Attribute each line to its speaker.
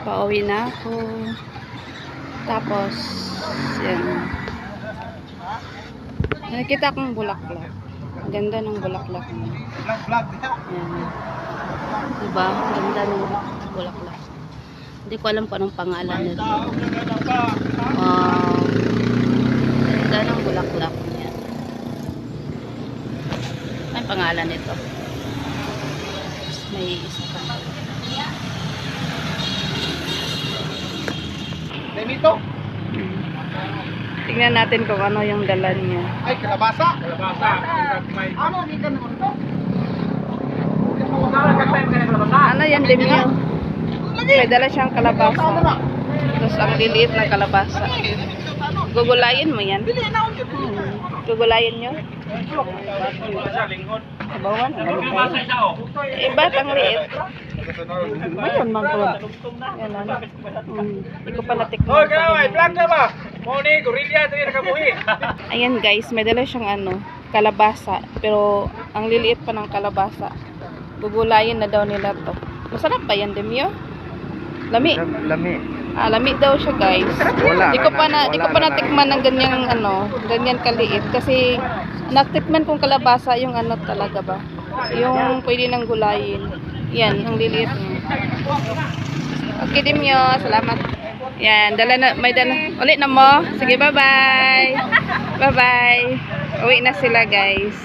Speaker 1: Pauwi na ako. Tapos, yan. Nakikita akong bulaklak. Ang ganda ng bulaklak niya. Yan. Diba? Ang ganda ng bulaklak. Hindi ko alam kung anong pangalan nito. Wow. Ganda ng bulaklak niya. Anong pangalan nito? May isa pa.
Speaker 2: Dito?
Speaker 1: Tingnan natin kung ano yung dala niya.
Speaker 2: Ay, kalabasa. Kalabasa. Ano, hindi ka naman ito?
Speaker 1: Ano yan, Demio? May dala siyang kalabasa. Tapos ang liliit na kalabasa. Gugulayin mo yan. Gugulayin nyo? Sabawan? Eh, ba't ang liit? Mayroon man po. Yan ano. Hindi ko pa natikman.
Speaker 2: Hoy, kaway, vlog na ba? Moni, gorilla, tayo nakabuhi.
Speaker 1: Ayan guys, may dala siyang ano, kalabasa. Pero ang liliit pa ng kalabasa. Gugulayin na daw nila to. Masarap ba yan, Demio? Lami.
Speaker 2: Lami.
Speaker 1: Ah, lami daw siya, guys.
Speaker 2: Wala.
Speaker 1: Di ko pa natikman ng ganyang ano, ganyan kaliit kasi natikman kong kalabasa yung ano talaga ba. Yung pwede nang gulayin. Yan, ang liliit niya. Okay, Demio, salamat. Yan, may dala. Ulit na mo. Sige, bye-bye. Bye-bye. Uwi na sila, guys.